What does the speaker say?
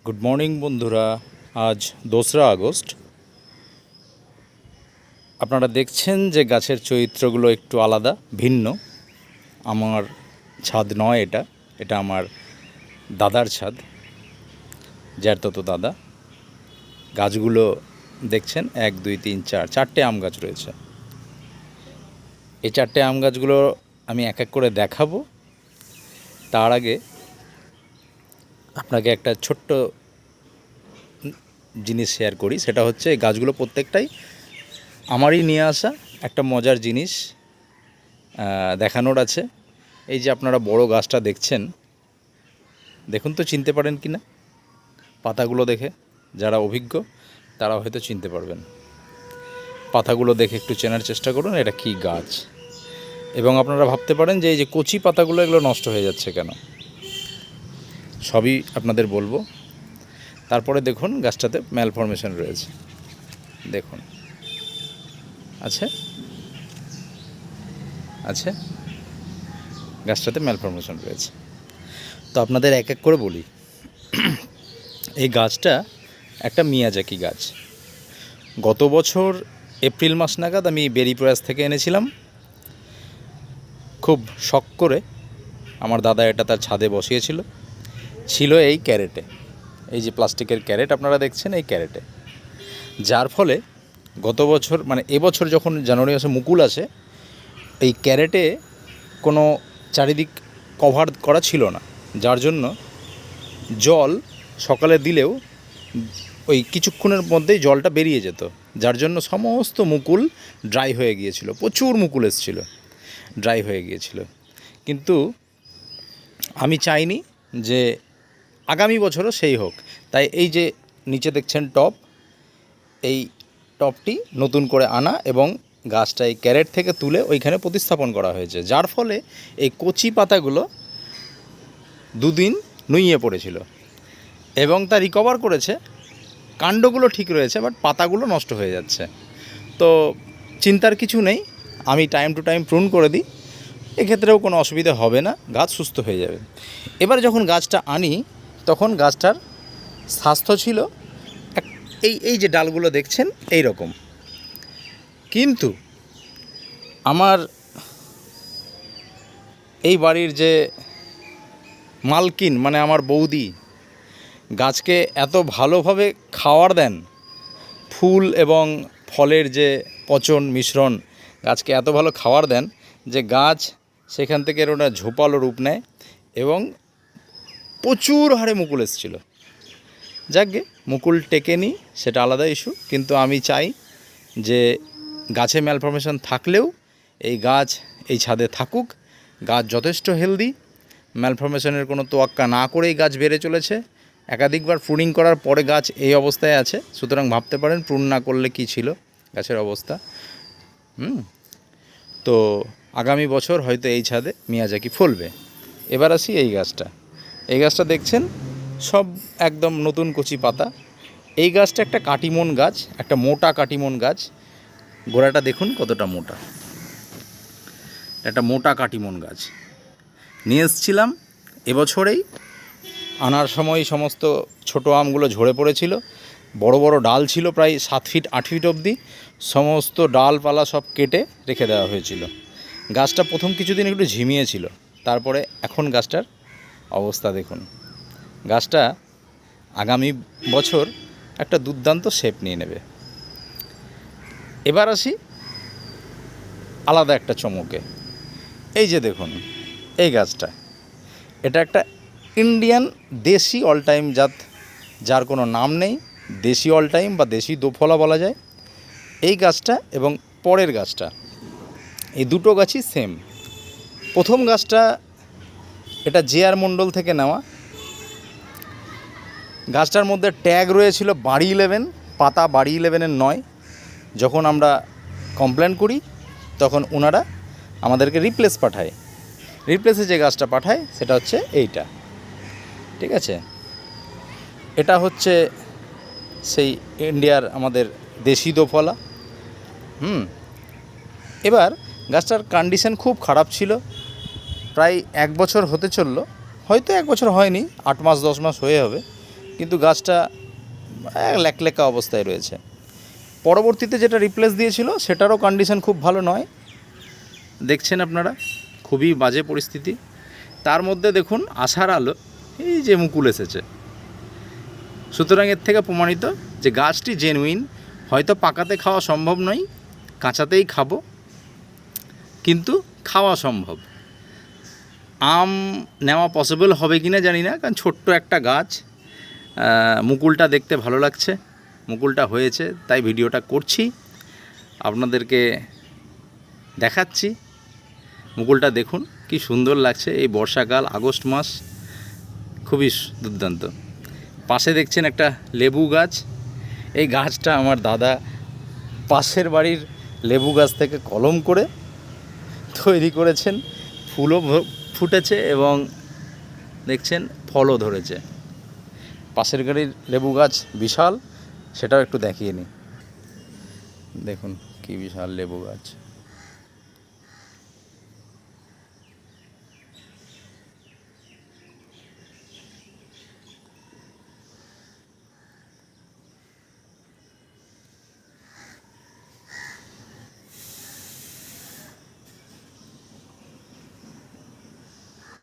Good morning বন্ধুরা। আজ 2রা August. আপনারা দেখছেন যে গাছের চরিত্রগুলো একটু আলাদা, ভিন্ন। আমার ছাদ নয়, এটা আমার দাদার ছাদ, জ্যাঠতো দাদা। গাছগুলো দেখছেন 1 2 3 4 4টে আম গাছ রয়েছে। এই 4টে আম গাছগুলো আমি এক এক করে দেখাবো। তার আগে আপনাকে একটা ছোট্ট জিনিস শেয়ার করি। সেটা হচ্ছে এই গাছগুলো প্রত্যেকটাই আমারই নিয়ে আসা একটা মজার জিনিস দেখানোর আছে। এই যে আপনারা বড় গাছটা দেখছেন, দেখুন তো চিনতে পারেন কি না। পাতাগুলো দেখে যারা অভিজ্ঞ তারা হয়তো চিনতে পারবেন। পাতাগুলো দেখে একটু চেনার চেষ্টা করুন এটা কী গাছ। এবং আপনারা ভাবতে পারেন যে এই যে কচি পাতাগুলো এগুলো নষ্ট হয়ে যাচ্ছে কেন, সবই আপনাদের বলবো। তারপরে দেখুন গাছটাতে ম্যালফরমেশন রয়েছে, দেখুন আছে আছে গাছটাতে ম্যালফরমেশন রয়েছে। তো আপনাদের এক এক করে বলি। এই গাছটা একটা মিয়াজাকি গাছ। গত বছর এপ্রিল মাস নাগাদ আমি বেরি প্রয়াস থেকে এনেছিলাম। খুব শখ করে আমার দাদা এটা তার ছাদে বসিয়েছিল। ছিল এই ক্যারেটে, এই যে প্লাস্টিকের ক্যারেট আপনারা দেখছেন, এই ক্যারেটে। যার ফলে গত বছর মানে এবছর যখন জানুয়ারি মাসে মুকুল আসে, এই ক্যারেটে কোনো চারিদিক কভার করা ছিল না, যার জন্য জল সকালে দিলেও ওই কিছুক্ষণের মধ্যেই জলটা বেরিয়ে যেত, যার জন্য সমস্ত মুকুল ড্রাই হয়ে গিয়েছিল। প্রচুর মুকুল এসেছিল, ড্রাই হয়ে গিয়েছিল। কিন্তু আমি চাইনি যে আগামী বছরও সেই হোক, তাই এই যে নিচে দেখছেন টব, এই টবটি নতুন করে আনা এবং গাছটা এই ক্যারেট থেকে তুলে ওইখানে প্রতিস্থাপন করা হয়েছে। যার ফলে এই কচি পাতাগুলো 2 দিন নুইয়ে পড়েছিল এবং তা রিকভার করেছে। কাণ্ডগুলো ঠিক রয়েছে, বাট পাতাগুলো নষ্ট হয়ে যাচ্ছে। তো চিন্তার কিছু নেই, আমি টাইম টু টাইম প্রুন করে দিই, এক্ষেত্রেও কোনো অসুবিধা হবে না, গাছ সুস্থ হয়ে যাবে। এবার যখন গাছটা আনি তখন গাছটার স্বাস্থ্য ছিল এই যে ডালগুলো দেখছেন এই রকম। কিন্তু আমার এই বাড়ির যে মালকিন মানে আমার বৌদি গাছকে এত ভালোভাবে খাওয়ার দেন, ফুল এবং ফলের যে পচন মিশ্রণ গাছকে এত ভালো খাওয়ার দেন যে গাছ সেখান থেকে ওটা ঝোপালো রূপ নেয় এবং প্রচুর হারে মুকুল এসেছিল। যাকগে, মুকুল টেকেনি সেটা আলাদা ইস্যু, কিন্তু আমি চাই যে গাছে ম্যালফরমেশন থাকলেও এই গাছ এই ছাদে থাকুক। গাছ যথেষ্ট হেলদি, ম্যালফরমেশনের কোনো তোয়াক্কা না করেই গাছ বেড়ে চলেছে। একাধিকবার প্রুনিং করার পরে গাছ এই অবস্থায় আছে, সুতরাং ভাবতে পারেন প্রুন না করলে কি ছিল গাছের অবস্থা। তো আগামী বছর হয়তো এই ছাদে মিয়াজাকি ফলবে। এবার আসি এই গাছটা দেখছেন সব একদম নতুন কচি পাতা। এই গাছটা একটা কাটিমন গাছ, একটা মোটা কাটিমন গাছ। গোড়াটা দেখুন কতটা মোটা, একটা মোটা কাটিমন গাছ নিয়ে এসেছিলাম এবছরেই। আনার সময় সমস্ত ছোট আমগুলো ঝরে পড়েছিল, বড় বড় ডাল ছিল প্রায় 7 ফিট 8 ফিট অবধি। সমস্ত ডালপালা সব কেটে রেখে দেওয়া হয়েছিল। গাছটা প্রথম কিছুদিন একটু ঝিমিয়েছিল, তারপরে এখন গাছটার অবস্থা দেখুন। গাছটা আগামী বছর একটা দুর্দান্ত শেপ নিয়ে নেবে। এবার আসি আলাদা একটা চমকে। এই যে দেখুন এই গাছটা, এটা একটা ইন্ডিয়ান দেশি অল টাইম জাত, যার কোনো নাম নেই। দেশি অল টাইম বা দেশি দোফলা বলা যায় এই গাছটা। এবং পরের গাছটা, এই দুটো গাছই সেম। প্রথম গাছটা এটা জে.আর. মণ্ডল থেকে নেওয়া। গাছটার মধ্যে ট্যাগ রয়েছিল বাড়ি 11, পাতা বাড়ি 11-এর নয়। যখন আমরা কমপ্লেন করি তখন ওনারা আমাদেরকে রিপ্লেসে যে গাছটা পাঠায় সেটা হচ্ছে এইটা, ঠিক আছে। এটা হচ্ছে সেই ইন্ডিয়ার আমাদের দেশি দোফলা। এবার গাছটার কন্ডিশন খুব খারাপ ছিল, প্রায় 1 বছর হতে চললো, হয়তো 1 বছর হয়নি, 8 মাস 10 মাস হয়ে হবে। কিন্তু গাছটা ল্যাকলেকা অবস্থায় রয়েছে। পরবর্তীতে যেটা রিপ্লেস দিয়েছিল সেটারও কন্ডিশন খুব ভালো নয়, দেখছেন আপনারা, খুবই বাজে পরিস্থিতি। তার মধ্যে দেখুন আশার আলো, এই যে মুকুল এসেছে। সুতরাং এর থেকে প্রমাণিত যে গাছটি জেনুইন। হয়তো পাকাতে খাওয়া সম্ভব নয়, কাঁচাতেই খাবো, কিন্তু খাওয়া সম্ভব। আম নেওয়া পসিবল হবে কি না জানি না, কারণ ছোট্ট একটা গাছ। মুকুলটা দেখতে ভালো লাগছে, মুকুলটা হয়েছে তাই ভিডিওটা করছি, আপনাদেরকে দেখাচ্ছি। মুকুলটা দেখুন কি সুন্দর লাগছে, এই বর্ষাকাল, আগস্ট মাস, খুবই দুর্দান্ত। পাশে দেখছেন একটা লেবু গাছ। এই গাছটা আমার দাদা পাশের বাড়ির লেবু গাছ থেকে কলম করে তৈরি করেছেন। ফুলও ফুটেছে এবং দেখছেন ফলও ধরেছে। পাশের বাড়ির লেবু গাছ বিশাল, সেটাও একটু দেখিয়ে নিই। দেখুন কি বিশাল লেবু গাছ।